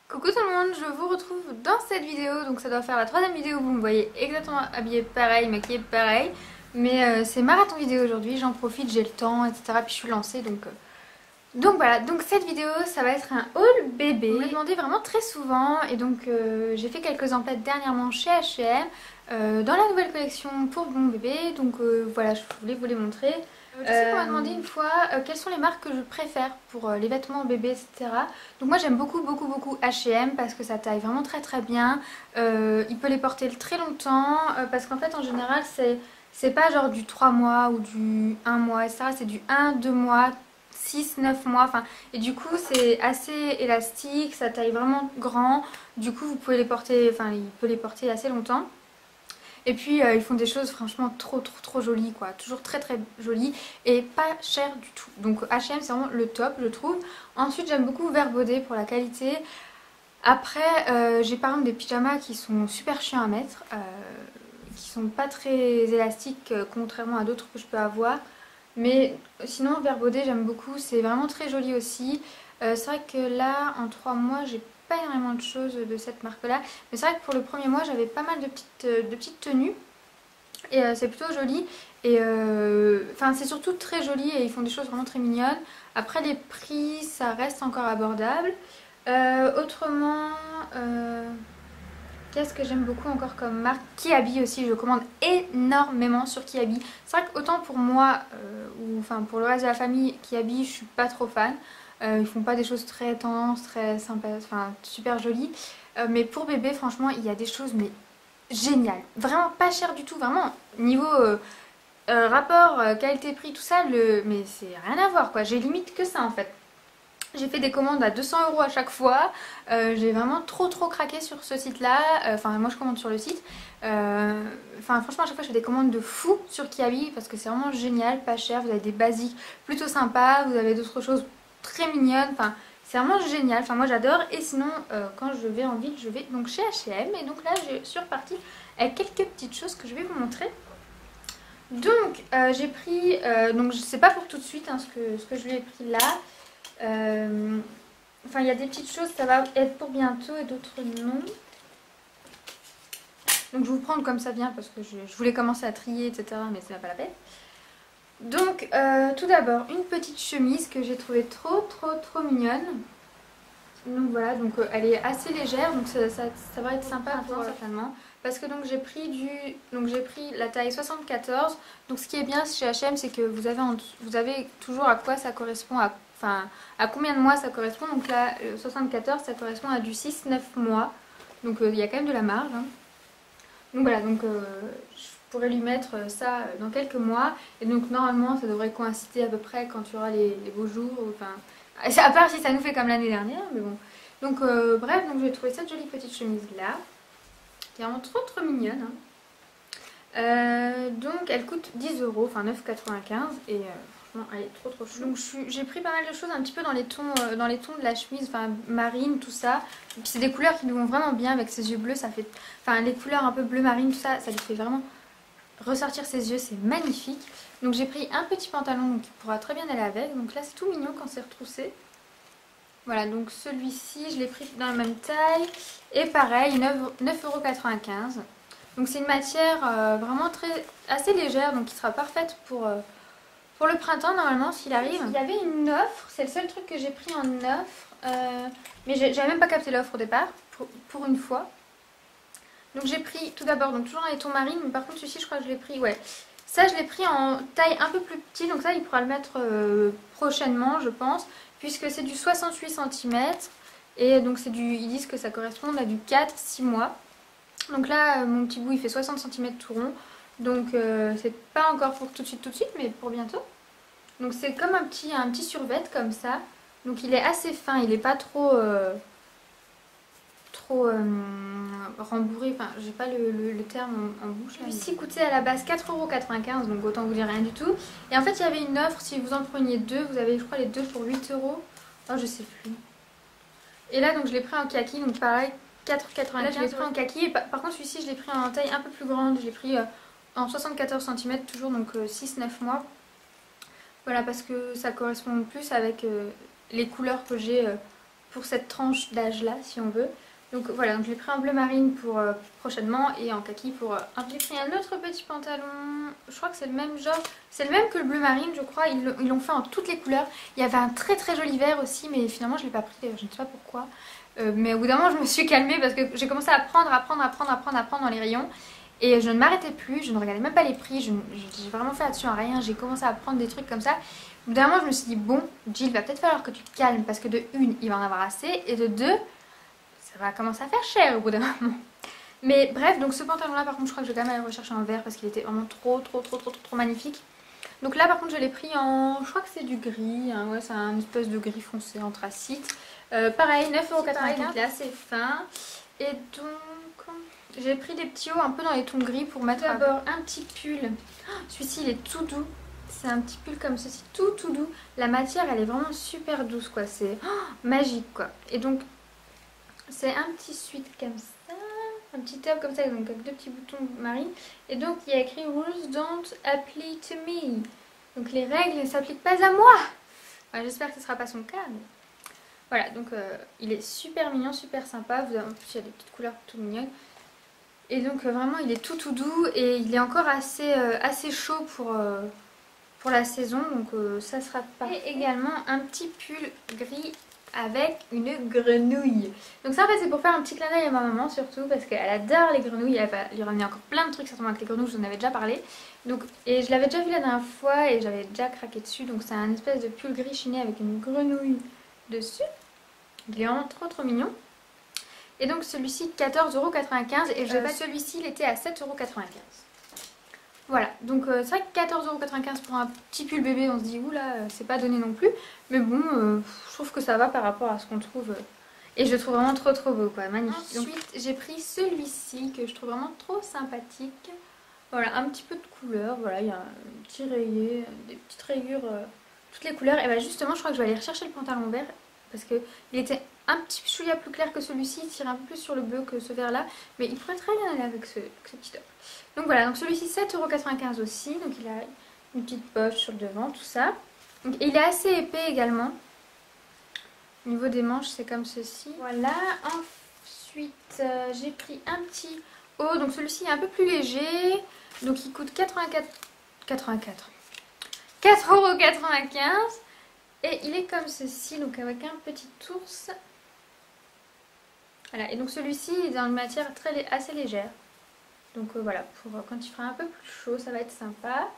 Coucou tout le monde, je vous retrouve dans cette vidéo, donc ça doit faire la troisième vidéo où vous me voyez exactement habillée pareil, maquillée pareil, mais c'est marathon vidéo aujourd'hui, j'en profite, j'ai le temps, etc. Puis je suis lancée donc voilà, donc cette vidéo ça va être un haul bébé. On m'a demandé vraiment très souvent et donc j'ai fait quelques emplettes dernièrement chez H&M dans la nouvelle collection pour mon bébé, donc voilà, je voulais vous les montrer. Je sais qu'on m'a demandé une fois quelles sont les marques que je préfère pour les vêtements bébés, etc. Donc moi j'aime beaucoup H&M parce que ça taille vraiment très bien. Il peut les porter très longtemps parce qu'en fait en général c'est pas genre du 3 mois ou du 1 mois, etc. C'est du 1, 2 mois, 6, 9 mois. Enfin, et du coup c'est assez élastique, ça taille vraiment grand. Du coup vous pouvez les porter, enfin il peut les porter assez longtemps. Et puis ils font des choses franchement trop jolies quoi, toujours très jolies et pas cher du tout. Donc H&M c'est vraiment le top je trouve. Ensuite j'aime beaucoup Vert Baudet pour la qualité. Après j'ai par exemple des pyjamas qui sont super chiants à mettre, qui sont pas très élastiques contrairement à d'autres que je peux avoir. Mais sinon Vert Baudet j'aime beaucoup, c'est vraiment très joli aussi. C'est vrai que là en 3 mois j'ai pas énormément de choses de cette marque là, mais c'est vrai que pour le premier mois j'avais pas mal de petites tenues et c'est plutôt joli et enfin c'est surtout très joli et ils font des choses vraiment très mignonnes. Après les prix ça reste encore abordable. Autrement qu'est-ce que j'aime beaucoup encore comme marque? Kiabi aussi, je commande énormément sur Kiabi. C'est vrai qu'autant pour moi, ou enfin pour le reste de la famille, Kiabi, je suis pas trop fan. Ils font pas des choses très tendance, très sympas, enfin super jolies. Mais pour bébé, franchement, il y a des choses mais géniales. Vraiment pas cher du tout, vraiment niveau rapport qualité-prix, tout ça, mais c'est rien à voir quoi. J'ai limite que ça en fait. J'ai fait des commandes à 200 € à chaque fois. J'ai vraiment trop craqué sur ce site là. Enfin moi je commande sur le site. Enfin franchement à chaque fois je fais des commandes de fou sur Kiabi parce que c'est vraiment génial, pas cher. Vous avez des basiques plutôt sympas, vous avez d'autres choses très mignonnes. Enfin c'est vraiment génial. Enfin moi j'adore. Et sinon quand je vais en ville je vais donc chez H&M. Et donc là je suis repartie avec quelques petites choses que je vais vous montrer. Donc j'ai pris, donc c'est pas pour tout de suite hein, ce que je lui ai pris là. Enfin, il y a des petites choses, ça va être pour bientôt et d'autres non. Donc, je vais vous prendre comme ça vient parce que je voulais commencer à trier, etc. Mais ça n'a pas la peine. Donc, tout d'abord, une petite chemise que j'ai trouvée trop mignonne. Donc voilà, donc elle est assez légère, donc ça va être sympa pour certainement. Parce que donc j'ai pris la taille 74. Donc ce qui est bien chez H&M c'est que vous avez toujours à quoi ça correspond, enfin à combien de mois ça correspond. Donc là 74 ça correspond à du 6-9 mois. Donc il y a quand même de la marge. Hein. Donc voilà, donc je pourrais lui mettre ça dans quelques mois. Et donc normalement ça devrait coïncider à peu près quand tu auras les beaux jours. Enfin, à part si ça nous fait comme l'année dernière, mais bon. Donc bref, donc j'ai trouvé cette jolie petite chemise là, qui est vraiment trop mignonne. Hein. Donc elle coûte 10 €, enfin 9,95 et franchement elle est trop chou. Donc j'ai pris pas mal de choses un petit peu dans les tons de la chemise, enfin marine, tout ça. Et puis c'est des couleurs qui nous vont vraiment bien avec ses yeux bleus, ça fait, enfin les couleurs un peu bleu marine, tout ça, ça lui fait vraiment ressortir ses yeux, c'est magnifique. Donc j'ai pris un petit pantalon qui pourra très bien aller avec, donc là c'est tout mignon quand c'est retroussé. Voilà, donc celui-ci, je l'ai pris dans la même taille. Et pareil, 9,95 €. Donc c'est une matière vraiment assez légère, donc qui sera parfaite pour le printemps normalement s'il arrive. Il y avait une offre, c'est le seul truc que j'ai pris en offre. Mais j'avais même pas capté l'offre au départ, pour une fois. Donc j'ai pris tout d'abord, donc toujours dans les tons marines, mais par contre celui-ci je crois que je l'ai pris, ouais. Ça je l'ai pris en taille un peu plus petite, donc ça il pourra le mettre prochainement je pense. Puisque c'est du 68 cm et donc ils disent que ça correspond à du 4-6 mois. Donc là mon petit bout il fait 60 cm tout rond, donc c'est pas encore pour tout de suite mais pour bientôt. Donc c'est comme un petit survêt comme ça, donc il est assez fin, il est pas trop rembourré, enfin j'ai pas le terme en bouche. Celui-ci coûtait à la base 4,95 €, donc autant vous dire rien du tout. Et en fait il y avait une offre, si vous en preniez deux, vous avez je crois les deux pour 8 €. Oh je sais plus. Et là donc je l'ai pris en kaki, donc pareil 4,95 €. Là je l'ai pris en kaki, et par contre celui-ci je l'ai pris en taille un peu plus grande, je l'ai pris en 74 cm, toujours donc 6-9 mois. Voilà parce que ça correspond plus avec les couleurs que j'ai pour cette tranche d'âge là si on veut. Donc voilà, donc je l'ai pris en bleu marine pour prochainement et en kaki pour j'ai pris un autre petit pantalon, je crois que c'est le même genre, c'est le même que le bleu marine je crois, ils l'ont fait en toutes les couleurs. Il y avait un très très joli vert aussi mais finalement je l'ai pas pris, je ne sais pas pourquoi. Mais au bout d'un moment je me suis calmée parce que j'ai commencé à prendre dans les rayons. Et je ne m'arrêtais plus, je ne regardais même pas les prix, j'ai vraiment fait attention à rien, j'ai commencé à prendre des trucs comme ça. Au bout d'un moment je me suis dit bon Jill, va peut-être falloir que tu te calmes parce que de une il va en avoir assez et de deux ça va commencer à faire cher au bout d'un moment. Mais bref, donc ce pantalon là par contre je crois que je vais quand même aller rechercher un vert parce qu'il était vraiment trop magnifique. Donc là par contre je l'ai pris en, je crois que c'est du gris, hein, ouais c'est un espèce de gris foncé anthracite. Pareil 9,95 €, donc il est assez fin. Et donc j'ai pris des petits hauts un peu dans les tons gris pour mettre d'abord un petit pull. Oh, celui-ci il est tout doux. C'est un petit pull comme ceci, tout doux. La matière elle est vraiment super douce quoi, c'est magique quoi. Et donc c'est un petit sweat comme ça, un petit top comme ça, donc avec deux petits boutons marines. Et donc il y a écrit Rules don't apply to me. Donc les règles ne s'appliquent pas à moi. Enfin, j'espère que ce ne sera pas son cas. Mais... voilà, donc il est super mignon, super sympa. En plus il y a des petites couleurs tout mignonnes. Et donc vraiment il est tout doux et il est encore assez chaud pour la saison. Donc ça sera parfait. Et également un petit pull gris avec une grenouille. Donc ça en fait c'est pour faire un petit clin d'œil à ma maman surtout parce qu'elle adore les grenouilles, elle va lui ramener encore plein de trucs certainement avec les grenouilles, je vous en avais déjà parlé. Donc, et je l'avais déjà vu la dernière fois et j'avais déjà craqué dessus, donc c'est un espèce de pull gris chiné avec une grenouille dessus. Il est vraiment trop mignon. Et donc celui-ci 14,95 € et je sais pas, celui-ci il était à 7,95 €. Voilà, donc c'est vrai que 14,95 € pour un petit pull bébé, on se dit oula, c'est pas donné non plus. Mais bon, je trouve que ça va par rapport à ce qu'on trouve. Et je le trouve vraiment trop beau quoi, magnifique. Ensuite, j'ai pris celui-ci que je trouve vraiment trop sympathique. Voilà, un petit peu de couleur, voilà, il y a un petit rayé, des petites rayures, toutes les couleurs. Et bah justement, je crois que je vais aller rechercher le pantalon vert parce que il était un petit chouïa plus clair que celui-ci, il tire un peu plus sur le bleu que ce vert là, mais il pourrait très bien aller avec ce petit top. Donc voilà, donc celui-ci 7,95 € aussi, donc il a une petite poche sur le devant, tout ça. Donc, et il est assez épais également. Au niveau des manches, c'est comme ceci. Voilà, ensuite j'ai pris un petit haut, donc celui-ci est un peu plus léger, donc il coûte 4,95 € et il est comme ceci, donc avec un petit ours. Voilà, et donc celui-ci est dans une matière assez légère. Donc voilà, pour quand il fera un peu plus chaud, ça va être sympa.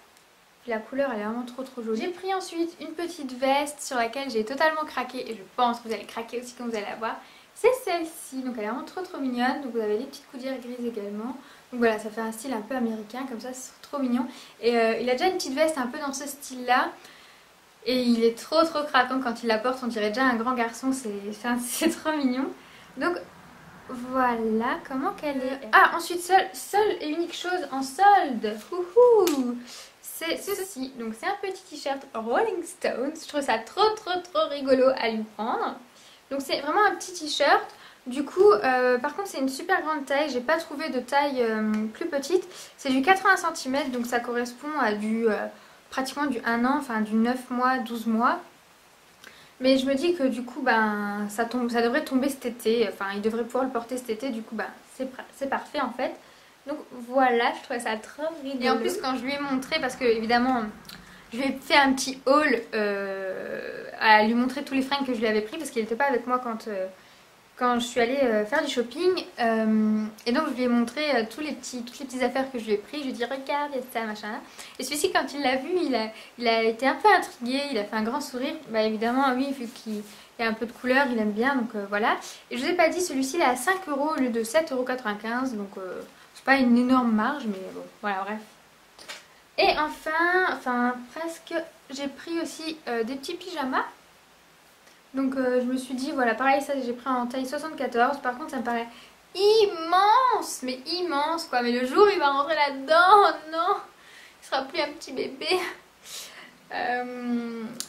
Puis la couleur, elle est vraiment trop jolie. J'ai pris ensuite une petite veste sur laquelle j'ai totalement craqué. Et je pense que vous allez craquer aussi quand vous allez la voir. C'est celle-ci, donc elle est vraiment trop mignonne. Donc vous avez les petites coudières grises également. Donc voilà, ça fait un style un peu américain, comme ça, c'est trop mignon. Et il a déjà une petite veste un peu dans ce style-là. Et il est trop craquant quand il la porte, on dirait déjà un grand garçon, c'est trop mignon. Donc voilà comment qu'elle est. Ah, ensuite, seule et unique chose en solde, c'est ceci. Donc c'est un petit t-shirt Rolling Stones. Je trouve ça trop rigolo à lui prendre. Donc c'est vraiment un petit t-shirt. Du coup, par contre c'est une super grande taille. J'ai pas trouvé de taille plus petite. C'est du 80 cm, donc ça correspond à pratiquement du 1 an, enfin du 9 mois, 12 mois. Mais je me dis que du coup, ben, ça devrait tomber cet été. Enfin, il devrait pouvoir le porter cet été. Du coup, ben, c'est parfait en fait. Donc voilà, je trouvais ça trop rigolo. Et en plus, quand je lui ai montré, parce que évidemment, je lui ai fait un petit haul à lui montrer tous les fringues que je lui avais pris parce qu'il n'était pas avec moi quand je suis allée faire du shopping. Et donc je lui ai montré toutes les petites affaires que je lui ai pris. Je lui ai dit regarde, il y a ça, machin là. Et celui-ci quand il l'a vu, il a été un peu intrigué, il a fait un grand sourire. Bah évidemment oui, vu qu'il y a un peu de couleur, il aime bien, donc voilà. Et je vous ai pas dit, celui-ci il est à 5 € au lieu de 7,95 €. Donc c'est pas une énorme marge, mais bon, voilà, bref. Et enfin presque, j'ai pris aussi des petits pyjamas. Donc je me suis dit, voilà, pareil, ça j'ai pris en taille 74. Par contre, ça me paraît immense, mais immense quoi. Mais le jour où il va rentrer là-dedans, oh non, il sera plus un petit bébé.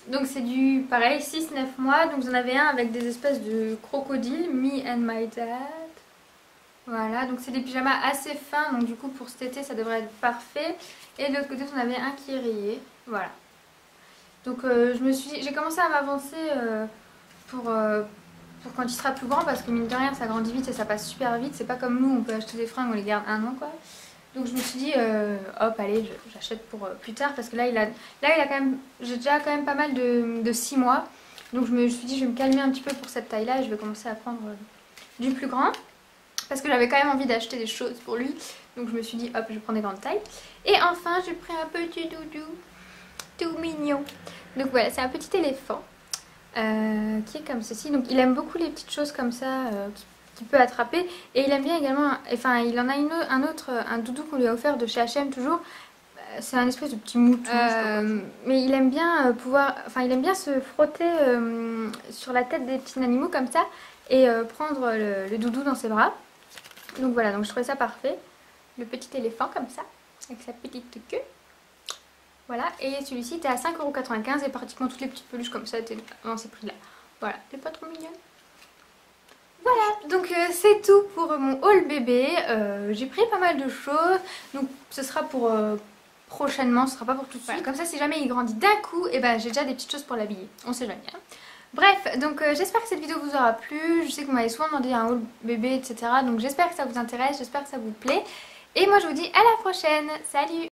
Donc c'est du, pareil, 6-9 mois. Donc j'en avais un avec des espèces de crocodiles, Me and My Dad. Voilà, donc c'est des pyjamas assez fins. Donc du coup pour cet été, ça devrait être parfait. Et de l'autre côté, on avait un qui est rayé. Voilà. Donc j'ai commencé à m'avancer... pour quand il sera plus grand, parce que mine de rien ça grandit vite et ça passe super vite. C'est pas comme nous, on peut acheter des fringues, on les garde un an quoi. Donc je me suis dit hop allez j'achète pour plus tard, parce que là il a quand même, j'ai déjà quand même pas mal de 6 mois. Donc je me suis dit je vais me calmer un petit peu pour cette taille là et je vais commencer à prendre du plus grand. Parce que j'avais quand même envie d'acheter des choses pour lui. Donc je me suis dit hop je prends des grandes tailles. Et enfin j'ai pris un petit doudou tout mignon. Donc voilà, c'est un petit éléphant qui est comme ceci. Donc il aime beaucoup les petites choses comme ça qu'il peut attraper. Et il aime bien également, enfin il en a un doudou qu'on lui a offert de chez H&M toujours. C'est un espèce de petit mouton. Mais il aime bien il aime bien se frotter sur la tête des petits animaux comme ça. Et prendre le doudou dans ses bras. Donc voilà, donc je trouvais ça parfait. Le petit éléphant comme ça, avec sa petite queue. Voilà, et celui-ci était à 5,95 € et pratiquement toutes les petites peluches comme ça étaient dans ces prix-là. Voilà, t'es pas trop mignonne. Voilà, donc c'est tout pour mon haul bébé. J'ai pris pas mal de choses, donc ce sera pour prochainement, ce sera pas pour tout de suite. Voilà. Comme ça, si jamais il grandit d'un coup, et ben j'ai déjà des petites choses pour l'habiller. On sait jamais. Hein. Bref, donc j'espère que cette vidéo vous aura plu. Je sais que vous m'avez souvent demandé un haul bébé, etc. Donc j'espère que ça vous intéresse, j'espère que ça vous plaît. Et moi je vous dis à la prochaine. Salut!